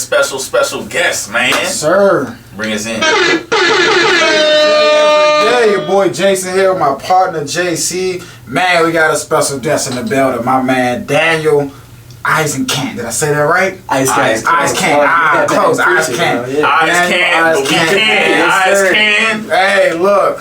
special guest, man. Yes, sir. Bring us in. Yeah, your boy Jason here with my partner JC. Man, we got a special guest in the building. My man Daniel Eiskant. Did I say that right? Eiskant. Close. Eiskant. Eiskant. Hey, look.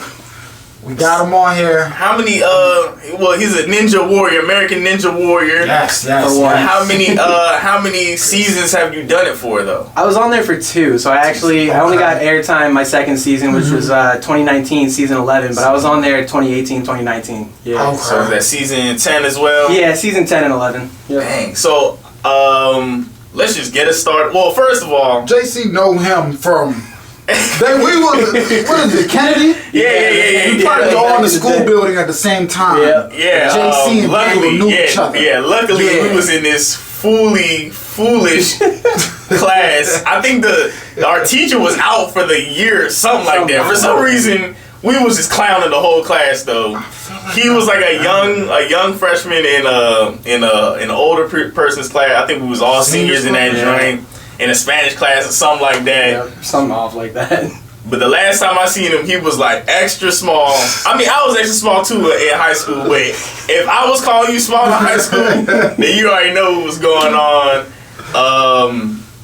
We got him on here. How many, well, he's a ninja warrior, American Ninja Warrior. Yes. How many seasons have you done it for, though? I was on there for 2, so I only got airtime my second season, which was 2019, season 11, but I was on there 2018, 2019. Yeah. Okay. So is that season 10 as well? Yeah, season 10 and 11. Yep. Dang. So, let's just get it started. Well, first of all, JC know him from... what is it, Kennedy? Yeah. We probably go on the school building at the same time. Yeah. JC and Daniel knew each other. Yeah, luckily we was in this foolish class. I think our teacher was out for the year or something like that. For some reason, we was just clowning the whole class though. He was like a young freshman in an older person's class. I think we was all seniors in that joint. In a Spanish class or something like that. Yeah, something off like that. But the last time I seen him, he was like extra small. I mean, I was extra small too in high school, but if I was calling you small in high school, then you already know what was going on.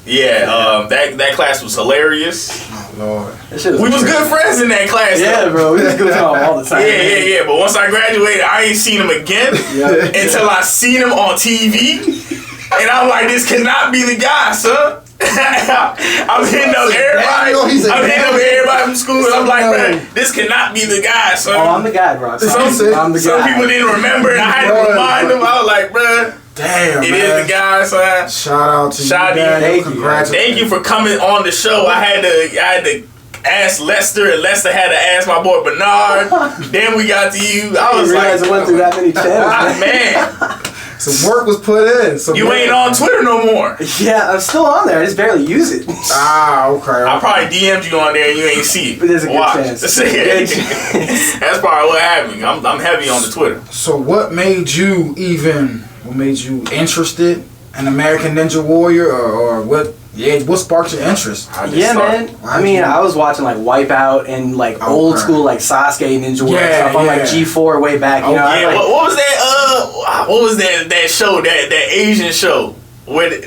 That class was hilarious. Oh, Lord. We was good friends in that class. Yeah, bro. We was good all the time. Yeah. But once I graduated, I ain't seen him again until I seen him on TV. And I'm like, this cannot be the guy, son. I'm hitting up everybody. From school. I'm like, man, this cannot be the guy, son. Oh, I'm the guy, bro. Some people didn't remember, and I had to remind them. I was like, bro, damn, it is the guy, son. Shout out to you. Thank you for coming on the show. I had to ask Lester, and Lester had to ask my boy Bernard. Then we got to you. I was like, I went through that many channels, man. Some work was put in. You ain't on Twitter no more. Yeah, I'm still on there. I just barely use it. Okay. I probably DM'd you on there and you ain't see it. But there's a good chance. That's probably what happened. I'm heavy on the Twitter. So what made you interested in American Ninja Warrior or what? Yeah, what sparked your interest? Man. I mean, I was watching like Wipeout and like old school like Sasuke Ninja Warrior stuff on like G4 way back. You know, what was that? What was that show? That Asian show? I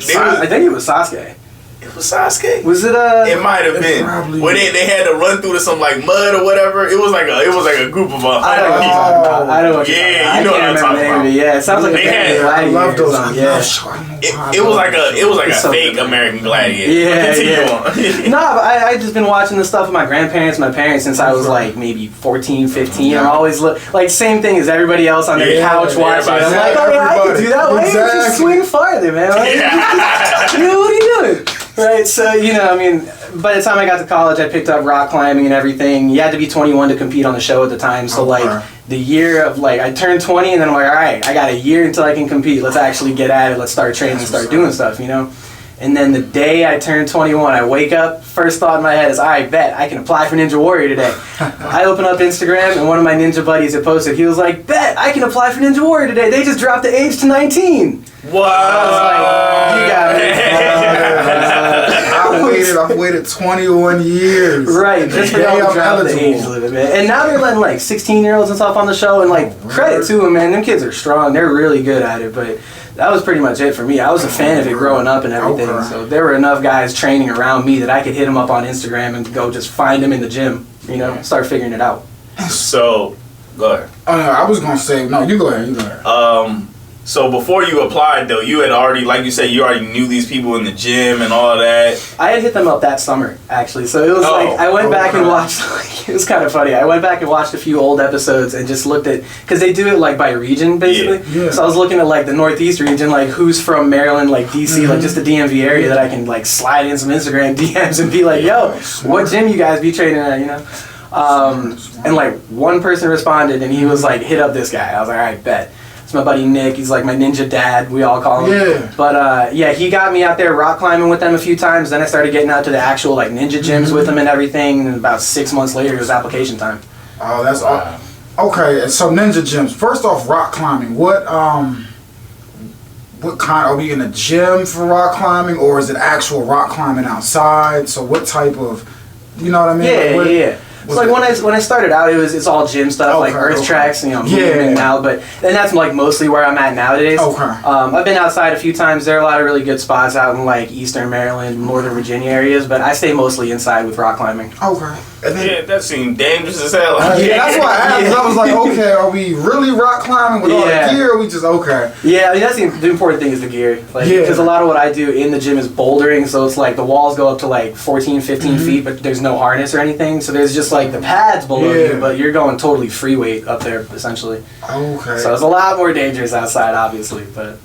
think it was Sasuke. It was Sasuke. Was it It might have been. Where they had to run through some like mud or whatever. It was like a group of people. I don't know. Yeah, you know what I'm talking about. Yeah, it sounds like I love those. It was like a fake American Gladiator. Yeah. No, but I just been watching this stuff with my grandparents, my parents since I was like maybe 14, 15. I'm always like same thing as everybody else on their couch watching. I'm like, oh yeah, I can do that. Why don't you just swing farther, man? What are you doing? Right, so, I mean, by the time I got to college, I picked up rock climbing and everything. You had to be 21 to compete on the show at the time. So, the year of, I turned 20, and then I'm like, all right, I got a year until I can compete. Let's actually get at it. Let's start training and start doing stuff, And then the day I turned 21, I wake up, first thought in my head is, all right, bet, I can apply for Ninja Warrior today. I open up Instagram, and one of my ninja buddies had posted, he was like, bet, I can apply for Ninja Warrior today. They just dropped the age to 19. Wow. I was like, you got it. I've waited 21 years. Right, just for them to drop the age limit, man. And now they're letting 16-year-olds and stuff on the show, and credit to them, man. Them kids are strong. They're really good at it, but that was pretty much it for me. I was a fan of it growing up and everything, so there were enough guys training around me that I could hit them up on Instagram and go just find them in the gym, start figuring it out. So, go ahead. I was going to say, no, you go ahead. So before you applied, though, you had already, like you said, you already knew these people in the gym and all of that. I had hit them up that summer, actually. So it was I went back and watched, it was kind of funny. I went back and watched a few old episodes and just looked at, because they do it by region, basically. Yeah. So I was looking at the Northeast region, who's from Maryland, DC, just the DMV area that I can slide in some Instagram DMs and be like, yo, what gym you guys be training at, And one person responded and he was hit up this guy. I was like, all right, bet. It's my buddy Nick. He's my ninja dad, we all call him. Yeah. But he got me out there rock climbing with them a few times. Then I started getting out to the actual ninja gyms with them and everything. And about 6 months later, it was application time. Oh, that's awesome. Okay, so ninja gyms. First off, rock climbing. what kind? Are we in a gym for rock climbing, or is it actual rock climbing outside? So what type of, you know what I mean? Yeah, like, yeah. So like when I started out, it's all gym stuff, like earth tracks, moving now. But and that's like mostly where I'm at nowadays. Okay. I've been outside a few times. There are a lot of really good spots out in like Eastern Maryland, Northern Virginia areas. But I stay mostly inside with rock climbing. Okay. And then, that seemed dangerous as hell. Yeah, that's why I asked. I was like, okay, are we really rock climbing with all the gear? Or we just okay? Yeah, I mean that's the important thing is the gear. Like, because a lot of what I do in the gym is bouldering, so it's like the walls go up to like 14, 15 feet, but there's no harness or anything. So there's just like the pads below you, but you're going totally free weight up there essentially. Okay. So it's a lot more dangerous outside, obviously, but.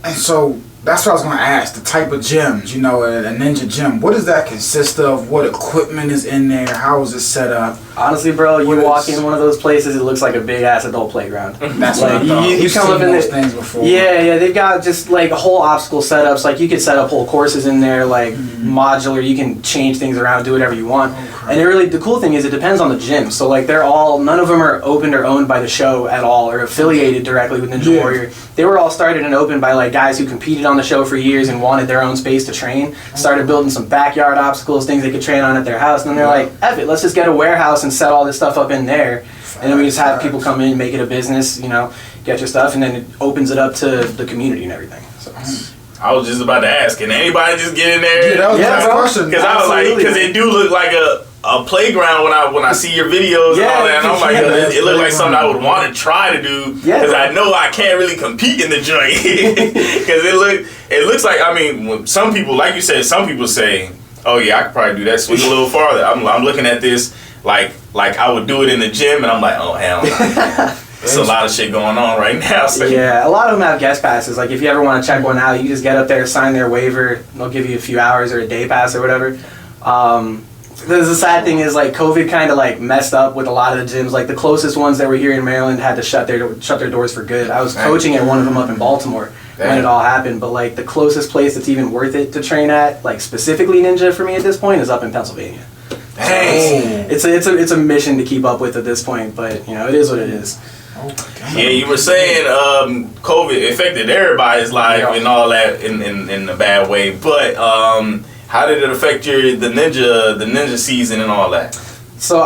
And so that's what I was going to ask. The type of gyms, a ninja gym. What does that consist of? What equipment is in there? How is it set up? Honestly, bro, you walk in one of those places, it looks like a big ass adult playground. That's what I thought. You come up in those things before. Yeah, they've got just like whole obstacle setups. Like you could set up whole courses in there, like modular. You can change things around, do whatever you want. Okay. And the cool thing is it depends on the gym. So like none of them are opened or owned by the show at all or affiliated directly with Ninja Warrior. They were all started and opened by like guys who competed on the show for years and wanted their own space to train. Started building some backyard obstacles, things they could train on at their house. And then they're like, F it, let's just get a warehouse and set all this stuff up in there. And then we just have people come in, make it a business, get your stuff, and then it opens it up to the community and everything. So. I was just about to ask, can anybody just get in there? Yeah, that was my question. Because I was like, because it do look like a playground when I see your videos and all that, and I'm like, it looked like something I would want to try to do because I know I can't really compete in the joint because it looks like, I mean, when some people, like you said, some people say, oh yeah, I could probably do that, swing a little farther. I'm looking at this like I would do it in the gym, and I'm like, oh hell no. There's a lot of shit going on right now. So. Yeah, a lot of them have guest passes. Like if you ever want to check one out, you just get up there, sign their waiver. They'll give you a few hours or a day pass or whatever. The sad thing is like COVID kind of like messed up with a lot of the gyms. Like the closest ones that were here in Maryland had to shut their doors for good. I was coaching at one of them up in Baltimore when it all happened. But like the closest place that's even worth it to train at, like specifically Ninja for me at this point, is up in Pennsylvania. Dang. So it's a mission to keep up with at this point, but it is what it is. Yeah, you were saying COVID affected everybody's life and all that in a bad way, but how did it affect the ninja season and all that? So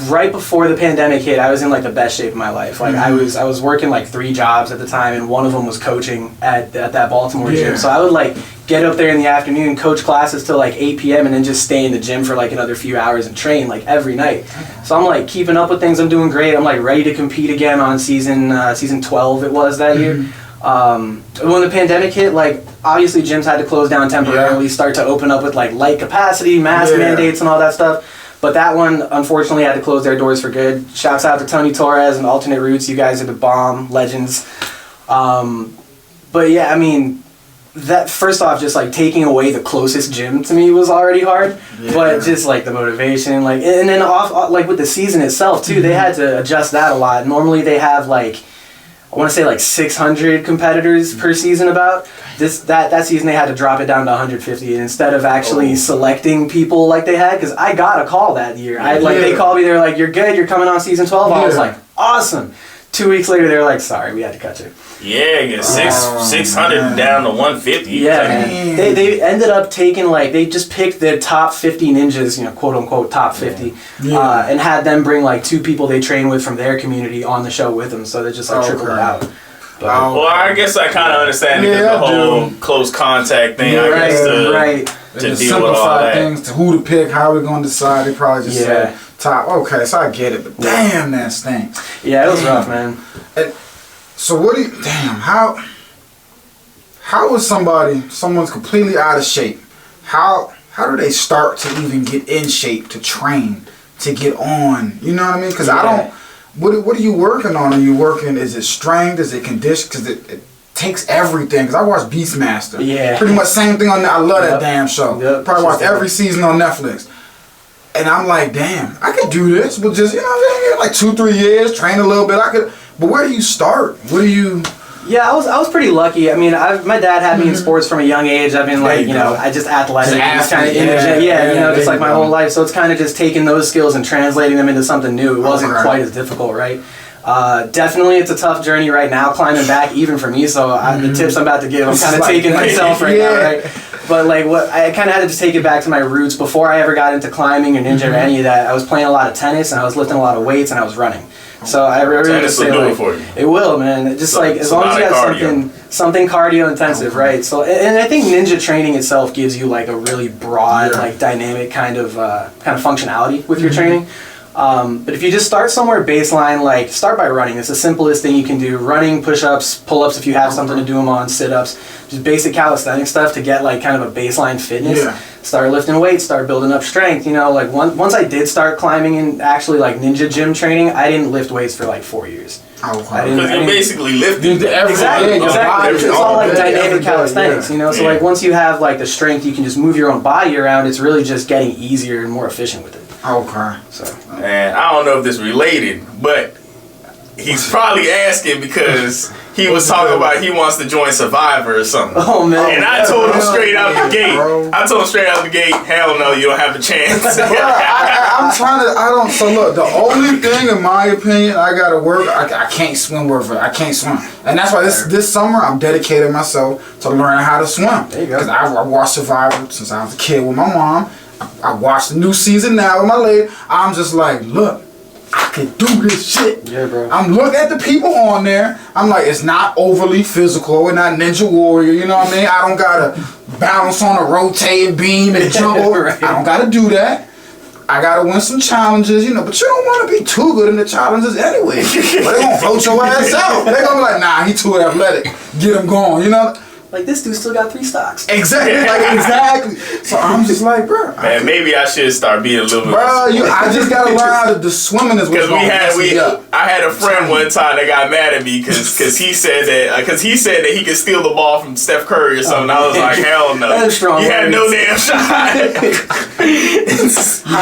right before the pandemic hit, I was in like the best shape of my life. Like I was working like 3 jobs at the time, and one of them was coaching at that Baltimore gym. So I would like get up there in the afternoon, coach classes till like 8 p.m. and then just stay in the gym for like another few hours and train like every night. So I'm like keeping up with things. I'm doing great. I'm like ready to compete again on season 12 it was that year. When the pandemic hit, like obviously gyms had to close down temporarily, start to open up with like light capacity, mask mandates and all that stuff. But that one, unfortunately, had to close their doors for good. Shouts out to Tony Torres and Alternate Roots. You guys are the bomb, legends. But yeah, I mean, that first off, just like taking away the closest gym to me was already hard. Yeah. But just like the motivation, like, and then like with the season itself too, they had to adjust that a lot. Normally they have like, I want to say like 600 competitors per season about. That season they had to drop it down to 150 instead of actually selecting people like they had, because I got a call that year. They called me, they were like, you're good, you're coming on season 12. I was like, awesome. 2 weeks later they were like, sorry, we had to cut you. Yeah, get 600 down to 150. Yeah, man. They ended up taking they just picked the top 50 ninjas, quote unquote top 50, and had them bring like 2 people they train with from their community on the show with them, so they just trickled it out. Well, I guess I kind of understand the whole close contact thing. I guess to deal with all that. Things to who to pick, how we're going to decide. They probably just said top. Okay, so I get it, but damn, that stinks. Yeah, it was rough, man. And so what do you? Damn, how is someone's completely out of shape? How do they start to even get in shape to train to get on? You know what I mean? Because I don't. What are you working on? Are you working? Is it strength? Is it condition? Because it takes everything. Because I watch Beastmaster. Yeah. Pretty much same thing on. I love that damn show. Yep. Probably watch every season on Netflix. And I'm like, damn, I could do this, but just like 2-3 years, train a little bit. I could. But where do you start? Where do you? Yeah, I was pretty lucky. I mean, my dad had me in sports from a young age. I've been like, I just athletic, just kind of in the gym. Just like my whole life. So it's kind of just taking those skills and translating them into something new. It wasn't quite as difficult, right? Definitely, it's a tough journey right now climbing back, even for me. So the tips I'm about to give, I'm kind of taking myself right now, right? But like, what I kind of had to just take it back to my roots before I ever got into climbing or ninja or any of that. I was playing a lot of tennis and I was lifting a lot of weights and I was running. So I really just say like, it will, man. Just like as long as you have something cardio intensive, right? So and I think ninja training itself gives you like a really broad, like dynamic kind of functionality with your training. But if you just start somewhere baseline, like start by running. It's the simplest thing you can do. Running, push-ups, pull-ups if you have something to do them on, sit-ups, just basic calisthenic stuff to get like kind of a baseline fitness. Yeah. Start lifting weights, start building up strength. You know, like once I did start climbing and actually like ninja gym training, I didn't lift weights for like 4 years. Because you're basically lifting exactly. It's all like dynamic calisthenics, you know. So like once you have like the strength, you can just move your own body around. It's really just getting easier and more efficient with it. Okay. So, and I don't know if this is related, but he's probably asking because he was talking about he wants to join Survivor or something. Oh man! And I told him straight out the gate. Hell no, you don't have a chance. I'm trying to. I don't. So look, the only thing, in my opinion, I gotta work. I can't swim worth it. I can't swim, and that's why this summer I'm dedicating myself to learn how to swim. There you go. Because I watched Survivor since I was a kid with my mom. I watched the new season now with my lady. I'm just like, look, I can do this shit. Yeah, bro. I'm looking at the people on there. I'm like, it's not overly physical. We're not Ninja Warrior. You know what I mean? I don't gotta bounce on a rotating beam and jump over. Right. I don't gotta do that. I gotta win some challenges, you know. But you don't want to be too good in the challenges anyway. But they gonna vote your ass out. They gonna be like, nah, he too athletic. Get him going. You know. Like, this dude still got 3 stocks. Exactly. Exactly. So I'm just like, bro. Man, maybe I should start being a little bit. Bro, I just gotta learn how to do swimming is what's going on. I had a friend one time that got mad at me because he said that he could steal the ball from Steph Curry or something. I was like, hell no. That's strong. You had no damn shot.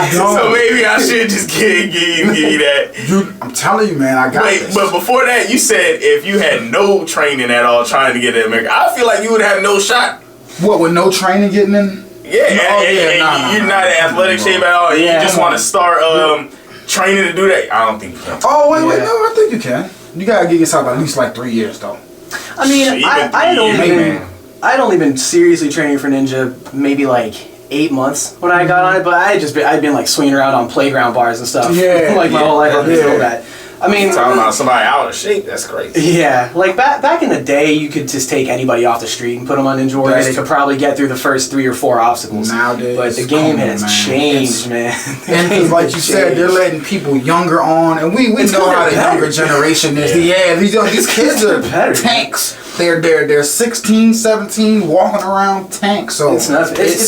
So maybe I should just give you that. I'm telling you, man, I got this. But before that, you said if you had no training at all trying to get to America, I feel like you would have no shot. What, with no training getting in? Yeah, you're not in athletic shape at all. Yeah, you just want to start training to do that. I don't think you can. Oh, wait, no, I think you can. You gotta give yourself at least like 3 years, though. I mean, I'd only been seriously training for ninja maybe like 8 months when I got on it, but I'd been like swinging around on playground bars and stuff. Yeah, like my whole life. I didn't know that. I mean, talking about somebody out of shape, that's crazy. Yeah, like back in the day, you could just take anybody off the street and put them on Ninja Warrior. They could probably get through the first 3 or 4 obstacles. Nowadays, but the game has changed, man. And like you said, they're letting people younger on, and we know how the younger generation is. Yeah, these kids are tanks. They're 16, 17, walking around tanks. So it's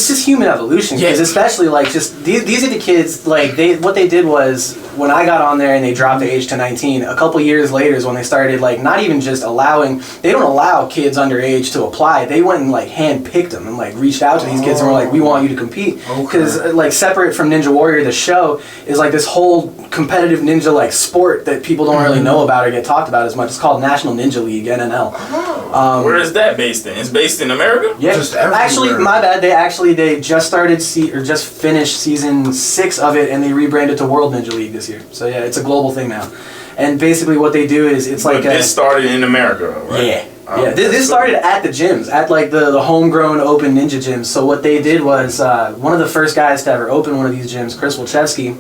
just human evolution. Because especially like just these are the kids. Like what they did was when I got on there and they dropped the age to 19. A couple years later is when they started like not even just allowing. They don't allow kids underage to apply. They went and like handpicked them and like reached out to these kids and were like, we want you to compete. Because like separate from Ninja Warrior, the show is like this whole competitive ninja like sport that people don't really know about or get talked about as much. It's called National Ninja League, NNL. Where is that based in? It's based in America? Yeah, actually, my bad. They just started just finished season 6 of it, and they rebranded to World Ninja League this year. So yeah, it's a global thing now. And basically, what they do is this started in America, right? Yeah. This started at the gyms, at like the homegrown open ninja gyms. So what they did was one of the first guys to ever open one of these gyms, Chris Wilczewski,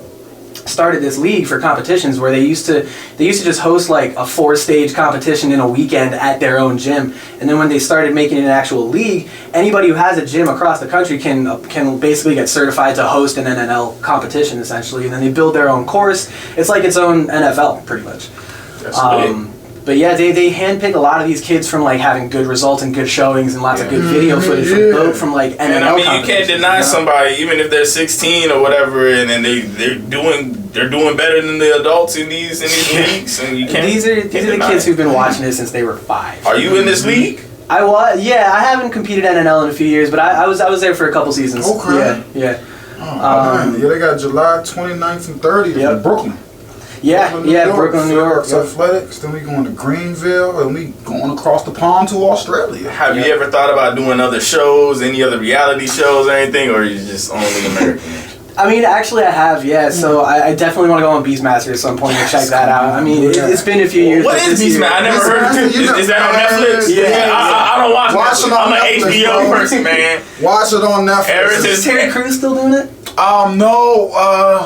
started this league for competitions where they used to just host like a 4-stage competition in a weekend at their own gym. And then when they started making it an actual league, anybody who has a gym across the country can basically get certified to host an NNL competition essentially. And then they build their own course. It's like its own NFL pretty much. That's big. But yeah, they handpick a lot of these kids from like having good results and good showings and lots of good video footage from like NNL. And I mean, you can't deny somebody even if they're 16 or whatever, and then they're doing better than the adults in these leagues. And you can't. These are the kids who've been watching it since they were 5. Are you in this league? I was. Yeah, I haven't competed NNL in a few years, but I was there for a couple seasons. Okay. Yeah. They got July 29th and 30th in Brooklyn. Brooklyn, New York. Athletics. Then we going to Greenville, and we going across the pond to Australia. Have you ever thought about doing other shows, any other reality shows or anything, or are you just only American? I mean, actually, I have, yeah. So I definitely want to go on Beastmaster at some point and check that out. I mean, it's been a few years. What is Beastmaster? I never heard of it. Is that on Netflix? Yeah. I don't watch Netflix. I'm an HBO person, man. Watch it on Netflix. Is Terry Crews still doing it? No.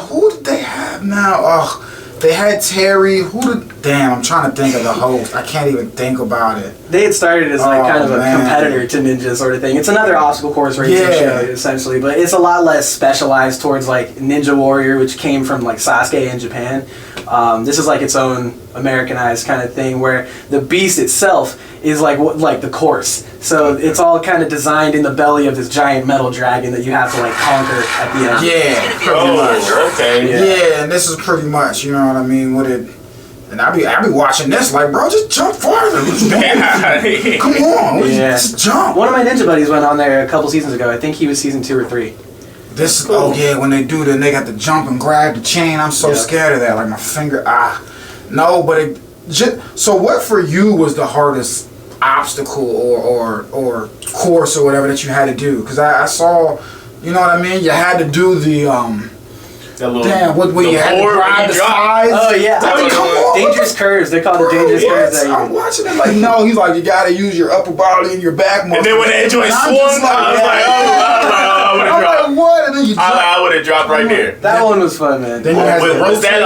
Who did they have now? They had Terry. Damn, I'm trying to think of the host. I can't even think about it. They had started as like kind of a competitor to Ninja sort of thing. It's another obstacle course racing show essentially, but it's a lot less specialized towards like Ninja Warrior, which came from like Sasuke in Japan. This is like its own Americanized kind of thing where the beast itself is like the course. So it's all kind of designed in the belly of this giant metal dragon that you have to like conquer at the end. Yeah, pretty much. Okay. Yeah, and this is pretty much, you know what I mean, with it. And I be watching this like, bro, just jump farther. Come on, just jump. One of my ninja buddies went on there a couple seasons ago. I think he was season 2 or 3. This when they do that, they got to jump and grab the chain. I'm so scared of that. Like my finger, no. But so what for you was the hardest obstacle or course or whatever that you had to do? Because I saw, you know what I mean. You had to do the when you had to grab the sides. Oh yeah, come on, dangerous curves. They call it dangerous curves. I'm watching it like, no, he's like, you got to use your upper body and your back muscle. And then when that joint swung, I was like, I'm like, what? And then you I would have dropped right there. That one was fun, man. Was that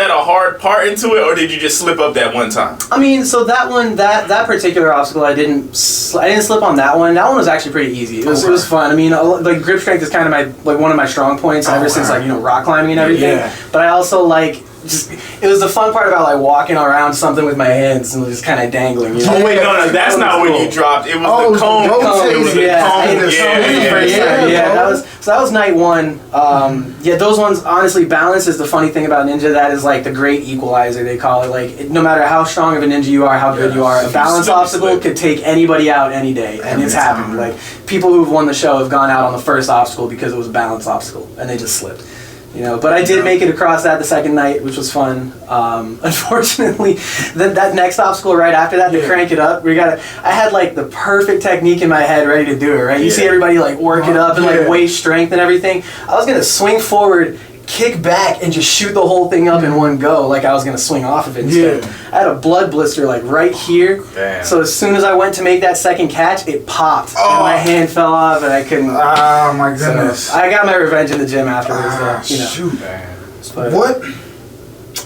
a hard part into it, or did you just slip up that one time? I mean, so that one, that particular obstacle, I didn't slip on that one. That one was actually pretty easy. It was fun. I mean, like grip strength is kind of one of my strong points ever since like rock climbing and everything. Yeah. But I also like. It was the fun part about like walking around something with my hands and just kind of dangling. You know? Oh wait, no, that's not when you dropped. It was the cone. It was the cone. That was night 1. Those ones honestly, balance is the funny thing about ninja. That is like the great equalizer they call it. Like no matter how strong of a ninja you are, how good you are, a balance obstacle could take anybody out any day, and it's happened. Like people who've won the show have gone out on the first obstacle because it was a balance obstacle and they just slipped. You know, but I did make it across that the second night, which was fun. Unfortunately, that next obstacle right after that, to crank it up, I had like the perfect technique in my head ready to do it, right? You see everybody like work it up and like waist strength and everything. I was gonna swing forward, kick back, and just shoot the whole thing up in one go, like I was gonna swing off of it instead. I had a blood blister like right here. Damn. So as soon as I went to make that second catch, it popped and my hand fell off and I couldn't. Oh my goodness! So I got my revenge in the gym afterwards. Shoot, man. What?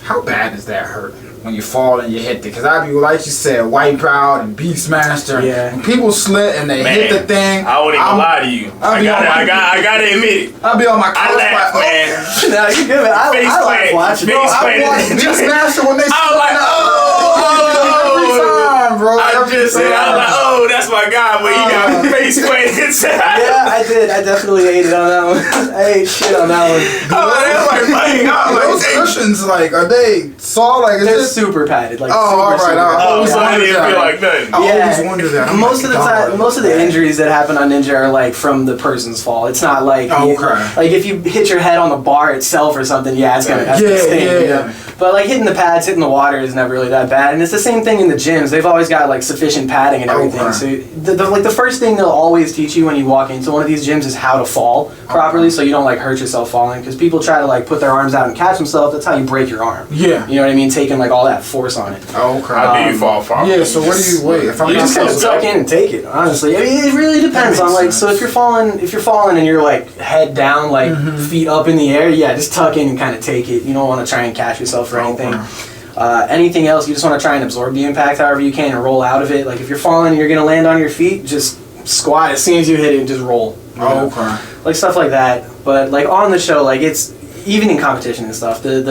How bad does that hurt when you fall and you hit it? Because I be like you said, Wipeout and Beastmaster. Yeah. When people slip and they hit the thing. I wouldn't even lie to you. I gotta admit it. I'll be on my couch. I laugh, man. No, you good, man. I like watching. I watch Beastmaster when they. I was like, bro. I just said, I was like, that's my guy, but he got face planted. Yeah, I did. I definitely hated on that one. I ate shit on that one. Those cushions, like, are they soft? Like, they're super padded. Like, alright. I always feel like nothing. I always wonder that. Most of the time, most of the injuries that happen on Ninja are like from the person's fall. It's not like like if you hit your head on the bar itself or something. Yeah, it's gonna sting. You know? But like hitting the pads, hitting the water is never really that bad. And it's the same thing in the gyms. They've always got like sufficient padding and everything. So the first thing they'll always teach you when you walk into one of these gyms is how to fall properly, so you don't like hurt yourself falling. Because people try to like put their arms out and catch themselves. That's how you break your arm. Yeah. You know what I mean? Taking like all that force on it. How do you fall properly? Yeah. So what do you wait? If I'm you just kind of tuck in and take it. Honestly, I mean, it really depends on like. So if you're falling and you're like head down, like feet up in the air, yeah, just tuck in and kind of take it. You don't want to try and catch yourself or anything. Anything else, you just want to try and absorb the impact however you can and roll out of it. Like if you're falling and you're going to land on your feet, just squat as soon as you hit it and just roll. Like stuff like that. But like on the show, like it's even in competition and stuff. The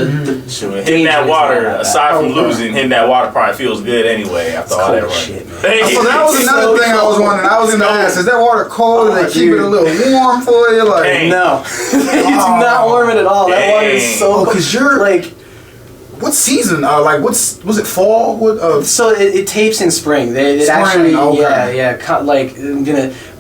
hitting that water, aside from losing, hitting that water probably feels good anyway after all that shit, man. So that was another thing I was wondering. I was going to ask, is that water cold? Or they keep it a little warm for you? Like no, you do not warm it at all. That water is so because you're like. What season? Was it fall? So it tapes in spring. It actually, like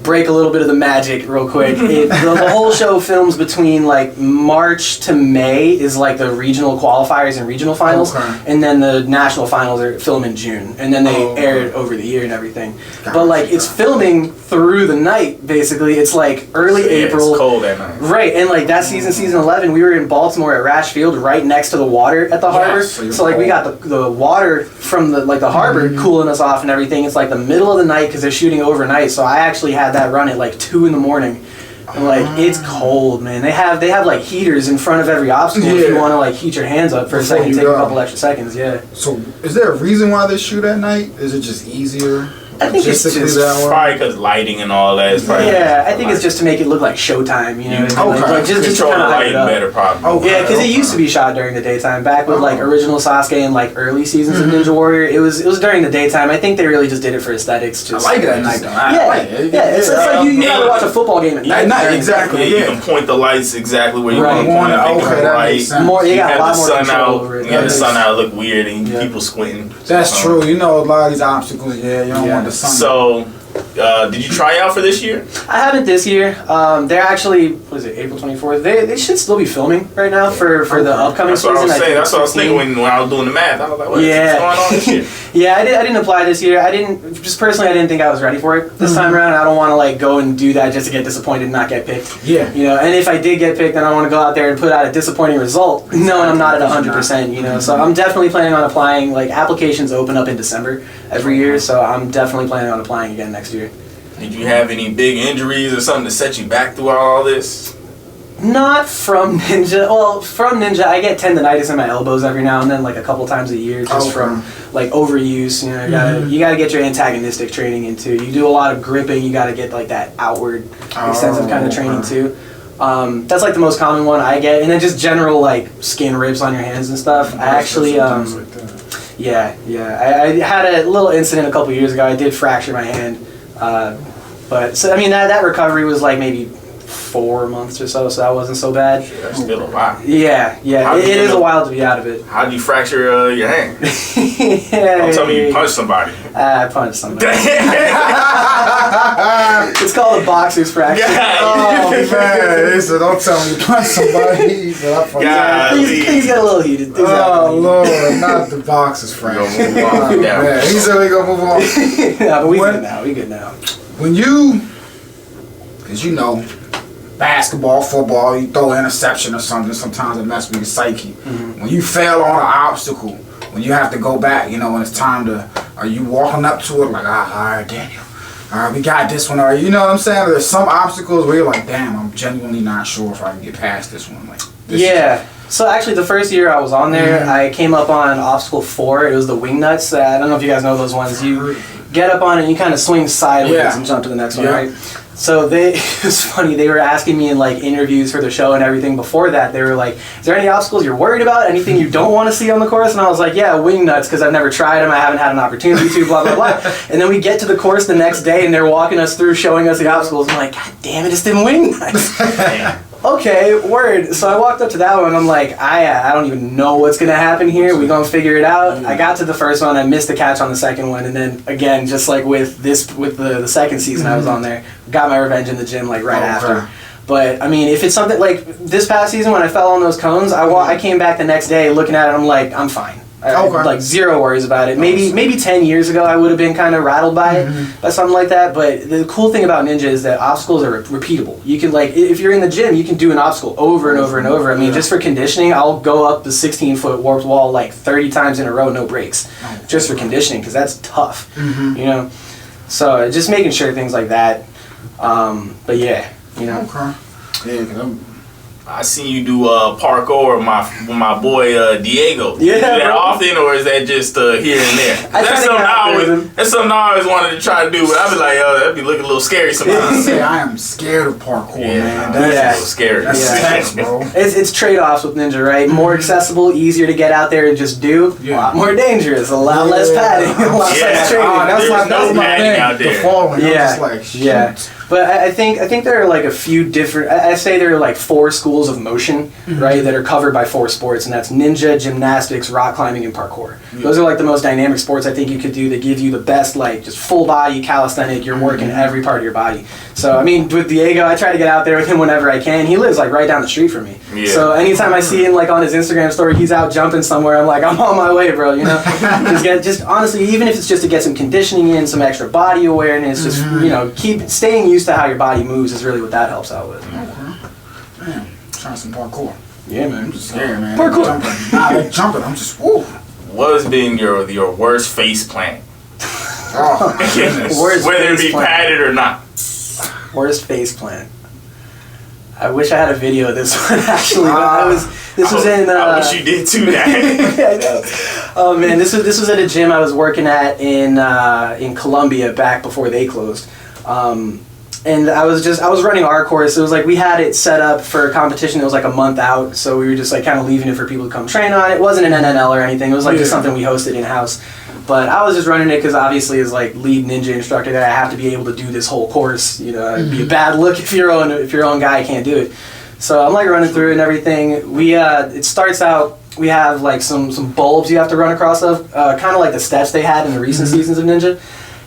break a little bit of the magic real quick. The whole show films between like March to May is like the regional qualifiers and regional finals, and then the national finals are film in June, and then they air it over the year and everything. But like it's filming through the night basically. It's like early April. It's cold at night. Right, and like that season 11, we were in Baltimore at Rash Field, right next to the water at the harbor. So like we got the water from the harbor cooling us off and everything. It's like the middle of the night because they're shooting overnight. So I actually had that run at like 2 a.m. And like it's cold, man. They have like heaters in front of every obstacle if you want to like heat your hands up for a second, take a couple extra seconds. Yeah. So is there a reason why they shoot at night? Is it just easier? I think it's just probably because lighting and all that. I think it's just to make it look like showtime, you know. Like, just control kind of the lighting better, probably. Yeah, because it used to be shot during the daytime. Back with like original Sasuke and like early seasons of Ninja Warrior, it was during the daytime. I think they really just did it for aesthetics. Just I like it at night though. It's like you gotta watch a football game at night. Exactly. You can point the lights exactly where you want to point it. That makes sense. You got a lot more control over it. You have the sun out, look weird, and people squinting. That's true. You know, a lot of these obstacles, you don't want the sun. So. Did you try out for this year? I haven't this year. They're actually, what is it, April 24th? They should still be filming right now for the upcoming season. That's what I was thinking when I was doing the math. I was like, what's going on this year? I didn't apply this year. I didn't think I was ready for it this time around. I don't want to like go and do that just to get disappointed and not get picked. Yeah. You know, and if I did get picked, then I want to go out there and put out a disappointing result, knowing I'm not at 100%, you know. So I'm definitely planning on applying. Like applications open up in December every year, so I'm definitely planning on applying again next year. Did you have any big injuries or something to set you back through all this? Not from Ninja. Well, from Ninja, I get tendonitis in my elbows every now and then, like a couple times a year, just from like overuse. You know, you gotta get your antagonistic training into. You do a lot of gripping. You gotta get like that outward, extensive kind of training too. That's like the most common one I get, and then just general like skin rips on your hands and stuff. I actually, I had a little incident a couple years ago. I did fracture my hand. But so I mean that recovery was like maybe 4 months or so that wasn't so bad. Shit, that's still a while. Yeah, it is a while to be out of it. How did you fracture your hand? Don't tell me you punched somebody. I punched somebody. It's called a boxer's fracture. Oh man, so don't tell me you punched somebody. Things get a little heated. Oh Lord, not the boxer's fracture. He said we gonna move on. Yeah, but we good now. When you, as you know, basketball, football, you throw an interception or something, sometimes it messes with your psyche. When you fail on an obstacle, when you have to go back, you know, when it's time to, are you walking up to it like, all right, Daniel, all right, we got this one, or you know what I'm saying? There's some obstacles where you're like, damn, I'm genuinely not sure if I can get past this one. Like, this So actually, the first year I was on there, I came up on obstacle 4. It was the wing nuts. I don't know if you guys know those ones. You get up on it and you kind of swing sideways and jump to the next one, right? So it was funny. They were asking me in like interviews for the show and everything before that. They were like, "Is there any obstacles you're worried about? Anything you don't want to see on the course?" And I was like, "Yeah, wing nuts, because I've never tried them. I haven't had an opportunity to. Blah blah blah." And then we get to the course the next day, and they're walking us through, showing us the obstacles. I'm like, "God damn it, it's them wing nuts." Okay, word. So I walked up to that one. I'm like, I don't even know what's gonna happen here. We gonna figure it out. I got to the first one. I missed the catch on the second one, and then again, just like with the second season I was on there, got my revenge in the gym like right after. But I mean, if it's something like this past season when I fell on those cones, I came back the next day looking at it. I'm like, I'm fine. Like zero worries about it. Maybe 10 years ago I would have been kind of rattled by it, by something like that. But the cool thing about Ninja is that obstacles are repeatable. You can like, if you're in the gym, you can do an obstacle over and over and over. I mean, just for conditioning, I'll go up the 16-foot warped wall like 30 times in a row, no breaks, just for conditioning, because that's tough, you know. So just making sure things like that. But yeah, you know. I seen you do parkour with my boy Diego. Yeah, you do that often, or is that just here and there? That's something I always wanted to try to do, but I'd be like, that'd be looking a little scary sometimes. I am scared of parkour, man. That's a little scary. That's intense, bro. It's trade-offs with Ninja, right? More accessible, easier to get out there and just do. A lot more dangerous, a lot less padding, a lot less training. That's my thing. out there. The falling. I'm just like, shoot. But I think there are like a few different. I say there are like 4 schools of motion, right, that are covered by 4 sports, and that's ninja, gymnastics, rock climbing, and parkour. Those are like the most dynamic sports I think you could do that give you the best like just full body calisthenic. You're working every part of your body. So I mean, with Diego, I try to get out there with him whenever I can. He lives like right down the street from me. Yeah. So anytime I see him like on his Instagram story, he's out jumping somewhere. I'm like, I'm on my way, bro. You know, just honestly, even if it's just to get some conditioning in, some extra body awareness, just keep staying used to how your body moves is really what that helps out with. Okay. Man, trying some parkour. Yeah, man. I'm just scared, man. Parkour. Jumping. I'm just, woo. What has been your worst face plant? Oh, my goodness. Whether it be padded or not. Worst face plant. I wish I had a video of this one actually. But this was in. I wish you did too. That. I know. Oh man, this was at a gym I was working at in Columbia back before they closed. And I was running our course. It was like we had it set up for a competition that was like a month out, so we were just like kind of leaving it for people to come train on. It wasn't an NNL or anything. It was like just something we hosted in house. But I was just running it because obviously as like lead ninja instructor that I have to be able to do this whole course. You know, it'd be a bad look if your own guy can't do it. So I'm like running through it and everything. It starts out. We have like some bulbs you have to run across of, kind of like the steps they had in the recent seasons of Ninja.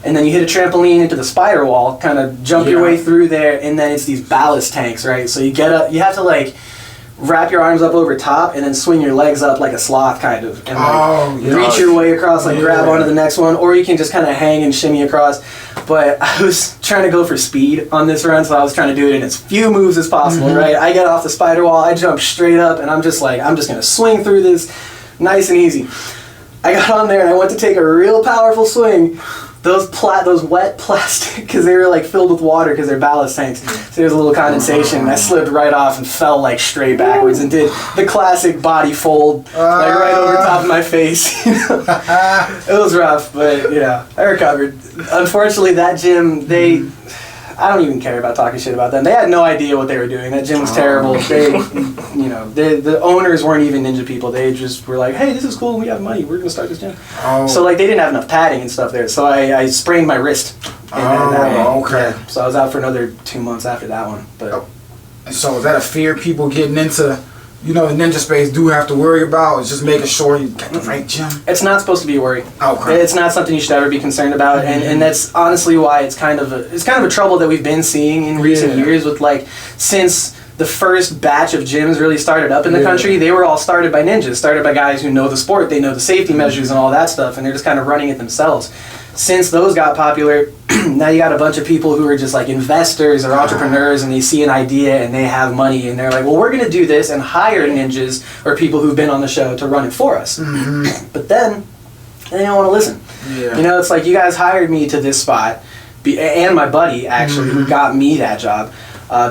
And then you hit a trampoline into the spider wall, kind of jump your way through there, and then it's these ballast tanks, right? So you get up, you have to like wrap your arms up over top and then swing your legs up like a sloth kind of, and like reach your way across, like grab onto the next one, or you can just kind of hang and shimmy across. But I was trying to go for speed on this run, so I was trying to do it in as few moves as possible, right? I get off the spider wall, I jump straight up, and I'm just gonna swing through this nice and easy. I got on there and I went to take a real powerful swing. Those wet plastic, because they were like filled with water because they're ballast tanks. So there was a little condensation. I slipped right off and fell like straight backwards and did the classic body fold, like right over top of my face. It was rough, but I recovered. Unfortunately, that gym, I don't even care about talking shit about them. They had no idea what they were doing. That gym was terrible. The owners weren't even ninja people. They just were like, hey, this is cool. We have money. We're going to start this gym. So like they didn't have enough padding and stuff there. So I sprained my wrist. Okay. Yeah. So I was out for another 2 months after that one. But so is that a fear people getting into, the ninja space do have to worry about? Is just making sure you get the right gym? It's not supposed to be a worry. Okay. It's not something you should ever be concerned about, and that's honestly why it's kind of a trouble that we've been seeing in recent years with like since the first batch of gyms really started up in the country, they were all started by ninjas, started by guys who know the sport, they know the safety measures and all that stuff, and they're just kind of running it themselves. Since those got popular, now you got a bunch of people who are just like investors or entrepreneurs, and they see an idea and they have money and they're like, well, we're going to do this and hire ninjas or people who've been on the show to run it for us. But then they don't want to listen. It's like you guys hired me to this spot, and my buddy actually who got me that job.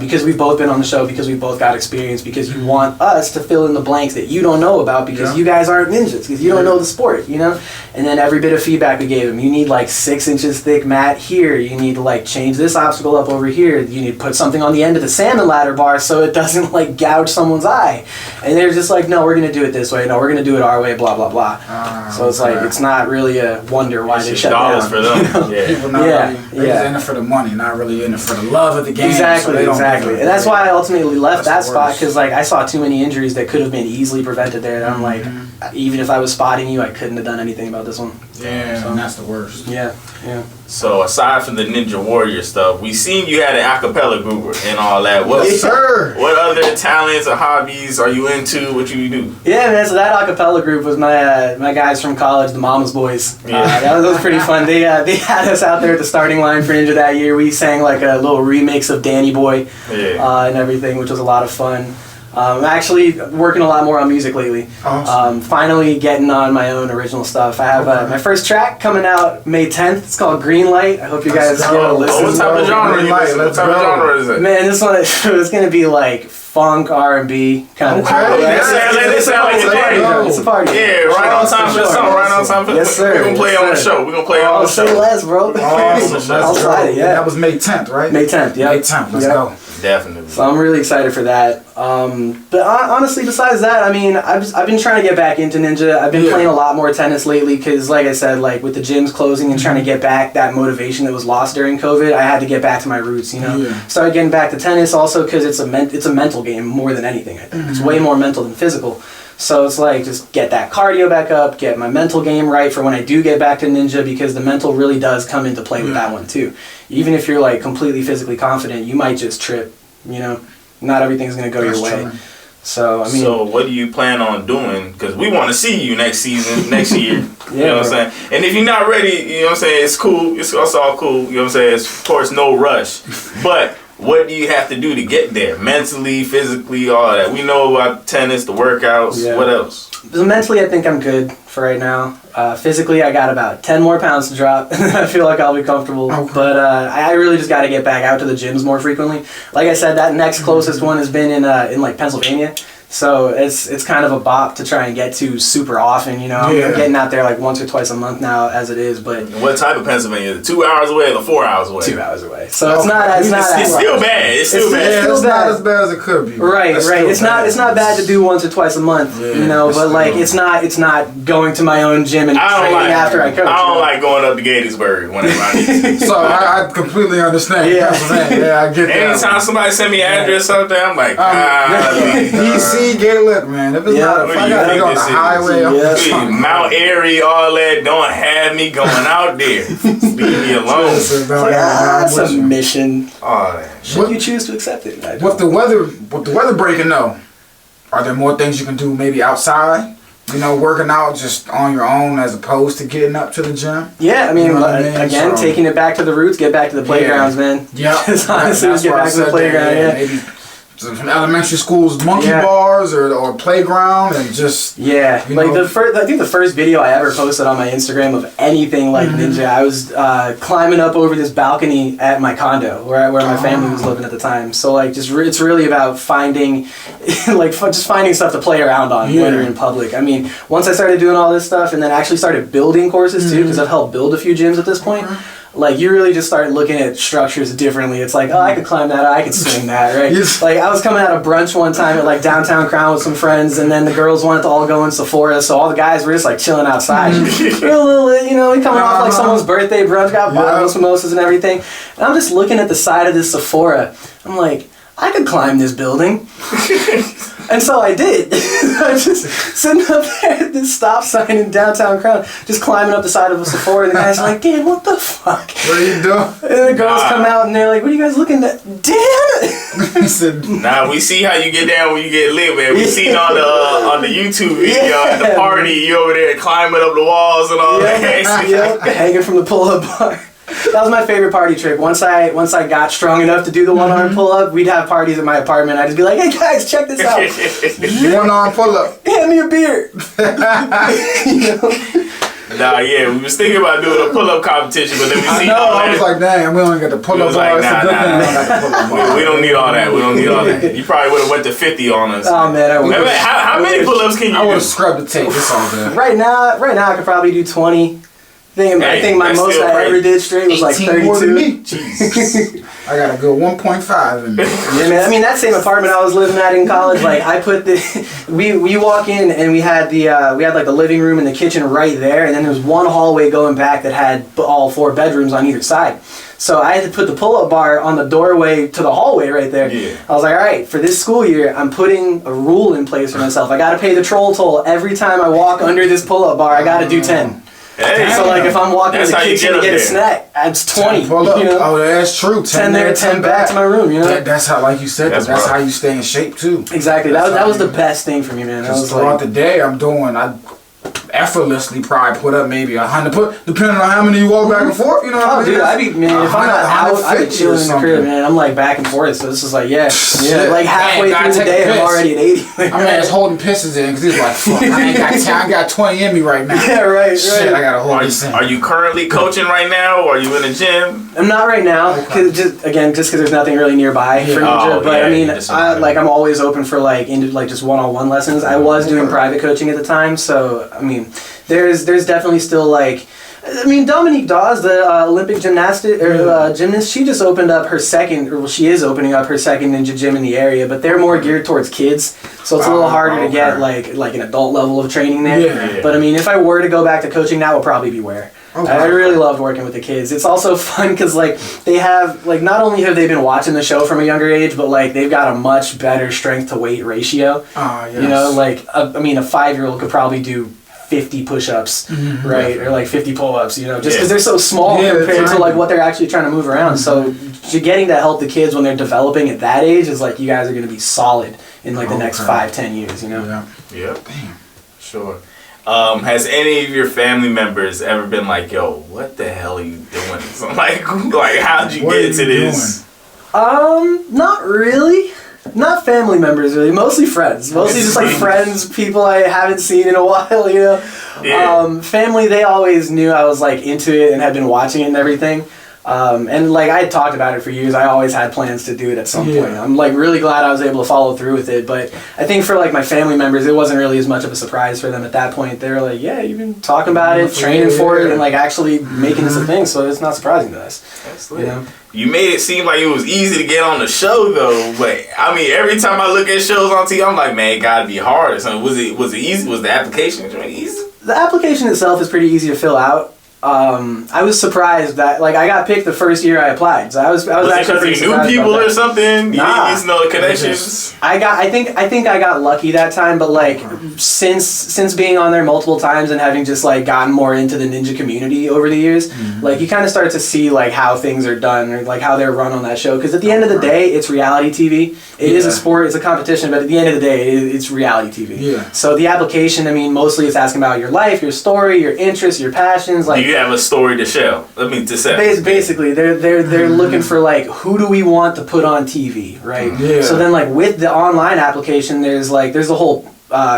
Because we've both been on the show, because we've both got experience, because you want us to fill in the blanks that you don't know about because you guys aren't ninjas, because you don't know the sport, And then every bit of feedback we gave him, you need like 6 inches thick mat here, you need to like change this obstacle up over here, you need to put something on the end of the salmon ladder bar so it doesn't like gouge someone's eye. And they're just like, no, we're going to do it this way, no, we're going to do it our way, blah, blah, blah. So it's like, it's not really a wonder why they shut down. For them. People not really, they're just in it for the money, not really in it for the love of the game. Exactly. And that's why I ultimately left that spot, because like I saw too many injuries that could have been easily prevented there. And I'm like, even if I was spotting you, I couldn't have done anything about this one. Yeah, so, and that's the worst. Yeah. So aside from the Ninja Warrior stuff, we seen you had an acapella group and all that. Yes, sir. What other talents or hobbies are you into? What you do? Yeah, man. So that acapella group was my guys from college, the Mama's Boys. That was pretty fun. They had us out there at the starting line for Ninja that year. We sang like a little remix of Danny Boy and everything, which was a lot of fun. I'm actually working a lot more on music lately. Awesome. Finally getting on my own original stuff. I have my first track coming out May 10th. It's called Green Light. I hope you guys give it a listen. What type of genre is it? Man, this one it's going to be like funk, R&B kind of. It's a party. Yeah, right on time for the song. Right on time for the Yes, sir. We're going to play it on the show. We're going to play it on the show. Say less, bro. Awesome. I'll slide it, That was May 10th, right? May 10th, yeah. May 10th. Let's go. Definitely. So I'm really excited for that. But honestly, besides that, I mean, I've been trying to get back into Ninja. I've been playing a lot more tennis lately because, like I said, like with the gyms closing and trying to get back that motivation that was lost during COVID, I had to get back to my roots. You know, started getting back to tennis also because it's a mental game more than anything. I think it's way more mental than physical. So it's like just get that cardio back up, get my mental game right for when I do get back to Ninja, because the mental really does come into play with that one too. Even if you're like completely physically confident, you might just trip. You know, not everything's gonna go your way. True. So I mean, so what do you plan on doing? Because we want to see you next season, next year. You know what I'm saying? And if you're not ready, you know what I'm saying, it's cool. It's all cool. You know what I'm saying? It's, of course, no rush. But what do you have to do to get there? Mentally, physically, all that. We know about tennis, the workouts. Yeah. What else? Mentally, I think I'm good for right now. Physically, I got about 10 more pounds to drop. I feel like I'll be comfortable. Okay. But I really just got to get back out to the gyms more frequently. Like I said, that next closest one has been in like Pennsylvania. So it's kind of a bop to try and get to super often, you know. I'm getting out there like once or twice a month now as it is, but... What type of Pennsylvania? The 2 hours away or the 4 hours away? 2 hours away. So it's not as It's still bad. It's still bad. It's not as bad as it could be. Right. It's not bad to do once or twice a month, you know, but like it's not going to my own gym and training after I coach. I don't like going up to Gettysburg whenever I need to. So I completely understand. Yeah, I get that. Anytime somebody send me an address or something, I'm like, get lit, man. If it's not, if I gotta be on the highway, Mount Airy, all that, don't have me going out there. Leave me alone. That's a mission. Oh, should you choose to accept it? With the weather breaking though, are there more things you can do maybe outside? You know, working out just on your own as opposed to getting up to the gym? Yeah, I mean, again, taking it back to the roots, get back to the playgrounds, man. Yeah. Honestly, just get back to the playground, maybe some elementary schools, monkey bars or playground, and just like I think the first video I ever posted on my Instagram of anything like Ninja, I was climbing up over this balcony at my condo where my family was living at the time. So like just it's really about finding just finding stuff to play around on when you're in public. I mean, once I started doing all this stuff and then actually started building courses too, because I've helped build a few gyms at this point. Like, you really just start looking at structures differently. It's like, oh, I could climb that, I could swing that, right? Like, I was coming out of brunch one time at, like, downtown Crown with some friends, and then the girls wanted to all go in Sephora, so all the guys were just, like, chilling outside. We're a little, you know, we coming off, like, someone's birthday brunch, got bottles, mimosas, and everything. And I'm just looking at the side of this Sephora. I'm like, I could climb this building. And so I did. I was just sitting up there at this stop sign in downtown Crown, just climbing up the side of a Sephora, and the guys are like, Dan, what the fuck? What are you doing? And the girls come out, and they're like, what are you guys looking at? Dan! He said, nah, we see how you get down when you get lit, man. We seen on the YouTube video at the party, you over there climbing up the walls and all that. Hanging from the pull-up bar. That was my favorite party trick. Once I got strong enough to do the one-arm pull-up, we'd have parties at my apartment. I'd just be like, hey guys, check this out. One-arm pull-up. Hand me a beer. Nah, we was thinking about doing a pull-up competition, but then we seen all that. I was like, dang, we only got the pull-up bar. We don't need all that. We don't need all that. You probably would have went to 50 on us. Oh man, I would. How many pull-ups can you do? I would have scrubbed the tape. It's all good. Right now, I could probably do 20. I think my most I ever did straight was like 32. More than me. Jesus. I got a good 1.5 in me. Yeah, man. I mean, that same apartment I was living at in college, like I put we walk in and we had like the living room and the kitchen right there, and then there was one hallway going back that had all 4 bedrooms on either side. So I had to put the pull-up bar on the doorway to the hallway right there. Yeah. I was like, all right, for this school year, I'm putting a rule in place for myself. I got to pay the troll toll every time I walk under this pull-up bar. I got to do 10. Hey, so like if I'm walking to the kitchen to get a snack, it's 20. You know? Oh, that's true. 10 there, 10 back to my room. You know, that's how, like you said, that's how you stay in shape too. Exactly. That was the best thing for me, man. Throughout the day, I effortlessly probably put up maybe 100, depending on how many you walk back and forth. You know what I mean? Dude, if I'm not out, I be chilling in the crib, man. I'm like back and forth, so this is like, like halfway through the day, I'm already at 80. My man's holding pisses in because he's like, fuck, I ain't got time. I got 20 in me right now. Yeah, right. Shit, I gotta hold this in. Are you currently coaching right now, or are you in the gym? I'm not right now, just because there's nothing really nearby for Ninja. But I mean, I'm always open for just one-on-one lessons. I was doing private coaching at the time, so I mean, there's definitely still like I mean, Dominique Dawes, the Olympic gymnast, she just opened up her second, or she is opening up her second ninja gym in the area, but they're more geared towards kids, so it's a little harder to get like an adult level of training there. Yeah. But I mean, if I were to go back to coaching, that would probably be where. Okay. I really loved working with the kids. It's also fun because like they have like not only have they been watching the show from a younger age, but like they've got a much better strength to weight ratio. Yes. You know, like a 5-year-old could probably do 50 push-ups, right, or like 50 pull-ups. You know, just because they're so small compared to like what they're actually trying to move around. So getting to help the kids when they're developing at that age is like you guys are going to be solid in like the next 5-10 years. You know. Yeah. Damn. Sure. Has any of your family members ever been like, yo, what the hell are you doing? So like how'd you get into this? Not really. Not family members, really. Mostly friends. Mostly just like friends, people I haven't seen in a while, you know. Yeah. Family, they always knew I was like into it and had been watching it and everything. And like I had talked about it for years. I always had plans to do it at some point. I'm like really glad I was able to follow through with it. But I think for like my family members, it wasn't really as much of a surprise for them at that point. They were like, yeah, you've been talking about it, training for it, and like actually making this a thing. So it's not surprising to us. You know? You made it seem like it was easy to get on the show though. But I mean, every time I look at shows on TV, I'm like, man, it gotta be hard or something. Was it easy? Was the application easy? The application itself is pretty easy to fill out. I was surprised that like I got picked the first year I applied. So I was actually pretty surprised. You knew people or something? Nah. You didn't know the connections? I think I got lucky that time, but like since being on there multiple times and having just like gotten more into the ninja community over the years, like you kind of start to see like how things are done or like how they're run on that show. Because at the end of the day, it's reality TV. It is a sport, it's a competition, but at the end of the day, it's reality TV. Yeah. So the application, I mean, mostly it's asking about your life, your story, your interests, your passions. Like, do you have a story to share? Basically, they're looking for like who do we want to put on TV, right? Yeah. So then like with the online application, there's a whole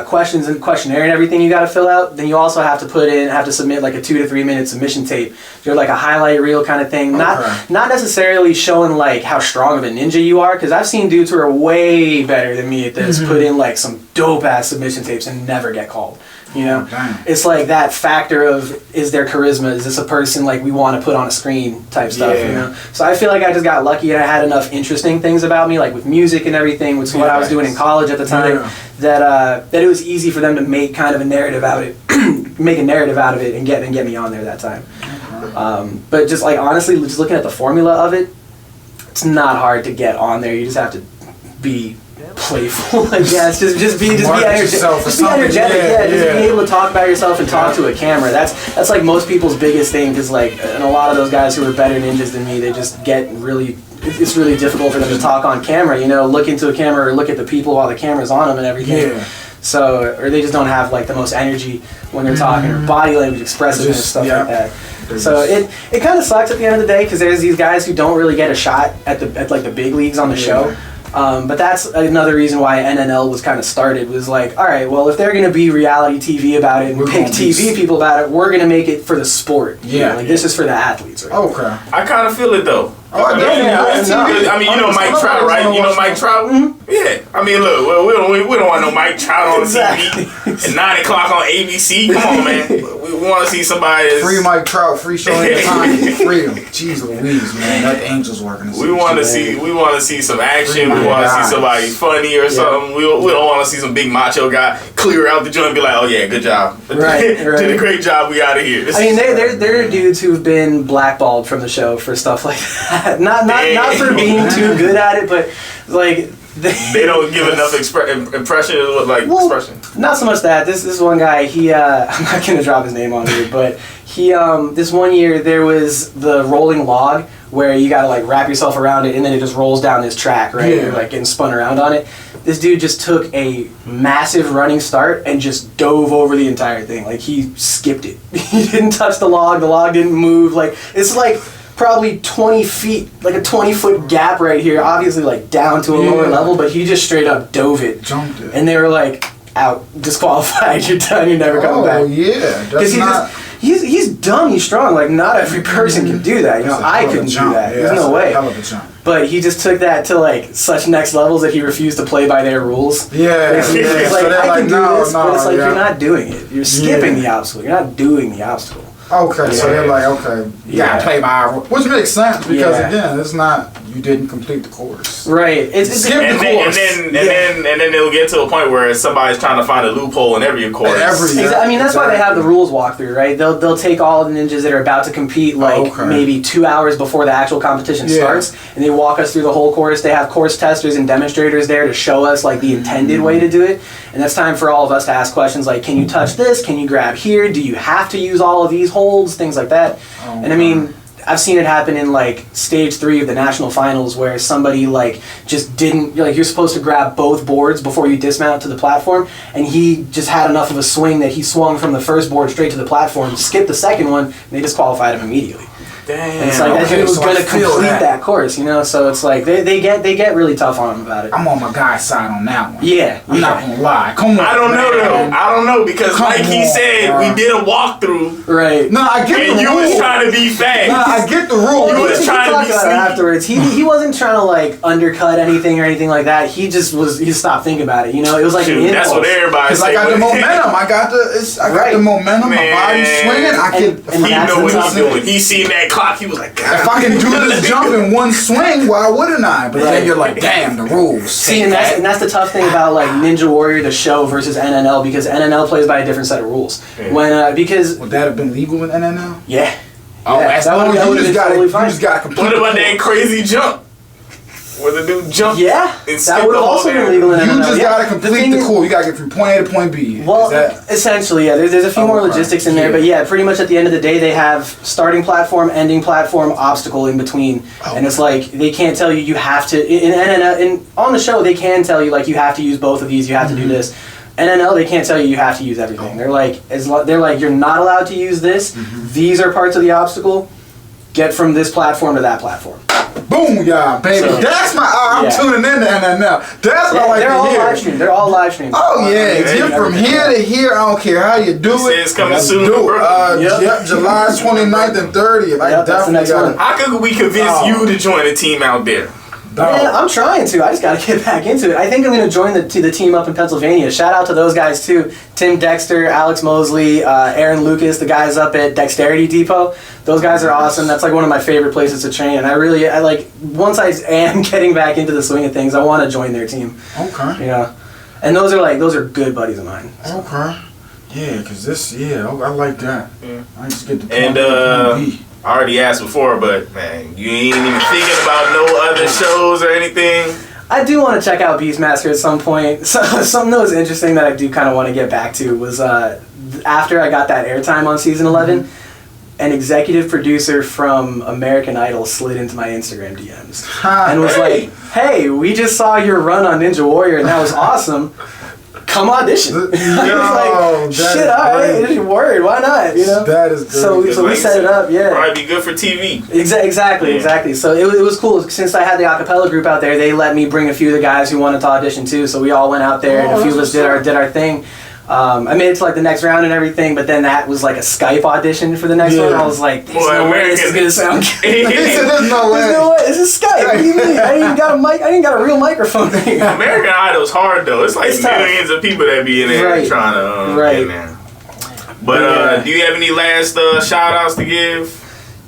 questions and questionnaire and everything you got to fill out. Then you also have to submit like a 2 to 3 minute submission tape. You're like a highlight reel kind of thing. Not necessarily showing like how strong of a ninja you are, because I've seen dudes who are way better than me at this put in like some dope ass submission tapes and never get called. You know, it's like that factor of, is there charisma? Is this a person like we want to put on a screen type stuff? You know, so I feel like I just got lucky and I had enough interesting things about me, like with music and everything, which is what I was doing in college at the time, that it was easy for them to make kind of a narrative out of it, make a narrative out of it, and get me on there that time. But just like honestly, just looking at the formula of it, it's not hard to get on there. You just have to be playful. Like, just be energetic. Just being able to talk about yourself and talk to a camera. That's like most people's biggest thing, because like, and a lot of those guys who are better ninjas than me, they just get really, it's really difficult for them to talk on camera, you know, look into a camera or look at the people while the camera's on them and everything. So, or they just don't have like the most energy when they're talking, or body language expressiveness, stuff like that. So it kind of sucks at the end of the day, because there's these guys who don't really get a shot at like the big leagues on the show. But that's another reason why NNL was kind of started, was like, all right, well, if they're going to be reality TV about it and pick TV people about it, we're going to make it for the sport. This is for the athletes. Right? Okay. I kind of feel it though. Oh, I mean, you know Mike Trout, right? You know Mike Trout? Yeah. I mean, look, we don't want no Mike Trout on TV at 9 o'clock on ABC. Come on, man. We want to see somebody that's... Free Mike Trout, free showing time, freedom. Jeez Louise, man. That Angels working. We want to see some action. We want to see somebody funny or something. We don't want to see some big macho guy clear out the joint and be like, oh yeah, good job. Right. Did a great job. We out of here. I mean, there are dudes who've been blackballed from the show for stuff like that. Not for being too good at it, but like they don't give enough impression. Not so much that. This one guy, he I'm not gonna drop his name on here, but he this one year there was the rolling log where you gotta like wrap yourself around it and then it just rolls down this track, right? You're like getting spun around on it. This dude just took a massive running start and just dove over the entire thing. Like he skipped it. He didn't touch the log didn't move. Like it's like probably 20 feet, like a 20-foot gap right here, obviously like down to a lower level, but he just straight up dove it. Jumped it. And they were like, out, disqualified, you're done, you're never coming back. Oh, yeah. That's he's dumb, he's strong. Like, not every person can do that. You know, I couldn't do that. There's no way. Hell of a jump. But he just took that to like such next levels that he refused to play by their rules. It's like, I can do this, but it's like you're not doing it. You're skipping the obstacle. You're not doing the obstacle. Okay, so they're like, okay, you gotta play by our rules, which makes sense because again, it's not you didn't complete the course. Right. It's skip the course. And then it'll get to a point where somebody's trying to find a loophole in every course. I mean, that's why they have the rules walkthrough, right? They'll take all of the ninjas that are about to compete, like maybe 2 hours before the actual competition starts, and they walk us through the whole course. They have course testers and demonstrators there to show us like the intended way to do it, and that's time for all of us to ask questions like, can you touch this? Can you grab here? Do you have to use all of these holds? Things like that. And I mean, I've seen it happen in like stage 3 of the national finals where somebody like just didn't, like you're supposed to grab both boards before you dismount to the platform, and he just had enough of a swing that he swung from the first board straight to the platform, skipped the second one, and they disqualified him immediately. Damn. And it's like that dude was going to complete that course, you know. So it's like they get really tough on him about it. I'm on my guy's side on that one. Yeah, I'm not gonna lie. Come on. I don't know though. I don't know because like he said, we did a walkthrough. Right. No, I get the and you rule. was trying to be fast. No, I get the rule. You was trying to be sneaky. Afterwards. He wasn't trying to like undercut anything or anything like that. He just stopped thinking about it. You know, it was like an impulse. That's what everybody. Because I got the momentum. I got the momentum. My body's swinging. He know what he's doing. He seen that clock. He was like, God. If I can do this jump in one swing, why wouldn't I? But then you're like, damn, the rules. See, and that's the tough thing about like Ninja Warrior the show versus NNL, because NNL plays by a different set of rules. Yeah. Because would that have been legal in NNL? Yeah. Oh, that's you just got to complete. What about that crazy jump? Where the dude jumped? Yeah, that would have also been legal in NNL. You just gotta complete the course. You gotta get from point A to point B. Well, essentially, yeah. There's a few more logistics in there, but yeah, pretty much at the end of the day, they have starting platform, ending platform, obstacle in between, and it's like they can't tell you have to. In NNL, on the show, they can tell you like you have to use both of these. You have to do this. NNL, they can't tell you have to use everything. They're like you're not allowed to use this. These are parts of the obstacle. Get from this platform to that platform. Boom, yeah, baby. So, that's my. I'm tuning in to NNL. That's what I like to hear. Live stream. They're all live streams. Oh yeah, get from here to here. I don't care how you do it. It's coming soon. July 29th and 30th. I definitely got it. How could we convince you to join a team out there? Man, I'm trying to. I just got to get back into it. I think I'm going to join the team up in Pennsylvania. Shout out to those guys too. Tim Dexter, Alex Mosley, Aaron Lucas, the guys up at Dexterity Depot. Those guys are awesome. That's like one of my favorite places to train. And I like, once I am getting back into the swing of things, I want to join their team. Okay. You know? And those are good buddies of mine. So. Okay. Yeah, because I like that. Yeah. I just get the And, I already asked before, but man, you ain't even thinking about no other shows or anything? I do want to check out Beastmaster at some point. So, something that was interesting that I do kind of want to get back to was after I got that airtime on season 11, an executive producer from American Idol slid into my Instagram DMs and was like, hey, we just saw your run on Ninja Warrior and that was awesome. Come audition. I was like, shit, alright, word, why not? You know? That is good. So we set it up, yeah. Probably be good for TV. Exactly. So it was cool. Since I had the acapella group out there, they let me bring a few of the guys who wanted to audition too. So we all went out there and a few of us did our thing. I made it to like the next round and everything, but then that was like a Skype audition for the next one. I was like, there's no way this is gonna sound good. He said, there's no way. This is Skype. What do you mean? I didn't even got a mic. I didn't got a real microphone. American Idol's hard though. It's like millions of people that be in there trying to get in there. But do you have any last shout outs to give?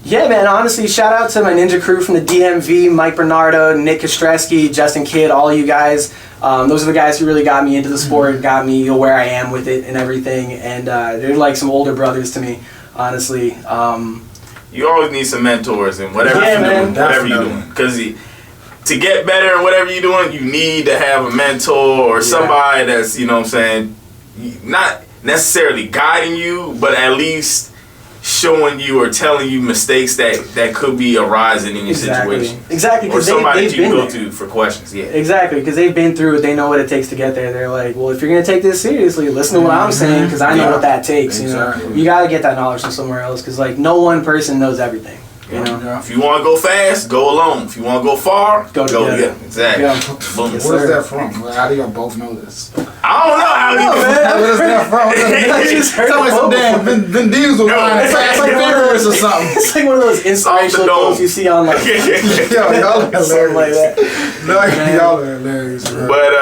Yeah, man, honestly, shout out to my ninja crew from the DMV, Mike Bernardo, Nick Kostreski, Justin Kidd, all you guys. Those are the guys who really got me into the sport, got me where I am with it and everything. And they're like some older brothers to me, honestly. You always need some mentors in whatever you're doing. Because to get better in whatever you're doing, you need to have a mentor or somebody that's, you know what I'm saying, not necessarily guiding you, but at least showing you or telling you mistakes that could be arising in your situation. Exactly. Or somebody that you can go to for questions. Yeah. Exactly, because they've been through it. They know what it takes to get there. They're like, well, if you're going to take this seriously, listen to what I'm saying, because I know what that takes. You know, you got to get that knowledge from somewhere else, because like no one person knows everything. You know? Yeah. If you want to go fast, go alone. If you want to go far, Go together. Exactly. Yeah. Boom. Yes, What is sir. that from? How do y'all both know this? I don't know how you. What is that from? I just heard Sound like it some before. damn Vin Diesel line, Fast and Furious or something. It's like one of those inspirational dome. quotes you see on like Yo, y'all are something like hilarious. that. No, Man. y'all are hilarious, bro. But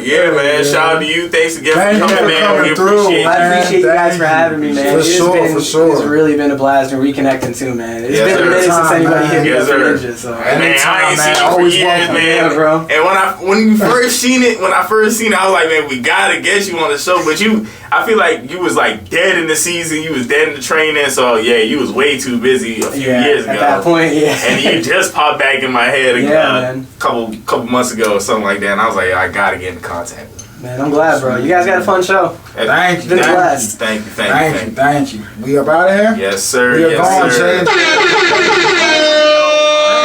yeah, man. Shout out to you. Thanks again Thank for you coming, for man. We coming through. appreciate you. I appreciate you guys Thank for having me, you. man. For It's sure, been, for sure. It's really been a blast and reconnecting too, man. It's Yes, been sir. a minute since Time, anybody man. hit me Yes, up for sir. Ninja, so. Man, I ain't Anytime, seen man. you for Always years, welcome. man. Yeah, bro. And when you first seen it, I was like, man, we gotta get you on the show. But I feel like you was like dead in the season. You was dead in the training. So yeah, you was way too busy a few years ago. At that point, yeah. And you just popped back in my head a man. couple months ago or something like that. And I was like, I gotta get in contact with him. Man, I'm glad, bro. You guys got a fun show. Thank you. Been a Thank you. blast. Thank you. We up out of here? Yes, sir. We are Yes, gone, sir. Shane.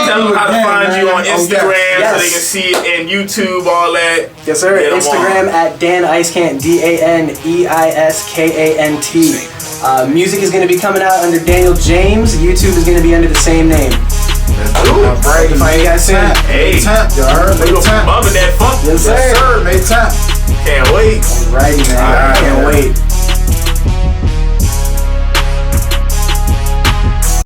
Tell them how to Again, find man. you on Oh, Instagram yes. so they can see it, and YouTube, all that. Yes, sir. Get 'em Instagram on. at Dan Eiskant, DANEISKANT. Music is going to be coming out under Daniel James. YouTube is going to be under the same name. Let's do it. Right, Find you guys soon. Hey. May 10th, you heard? May We gonna 10th. bumping that funk. Yes, Yes, sir. sir. May 10th. Can't wait. Righty, man. All right. I can't wait.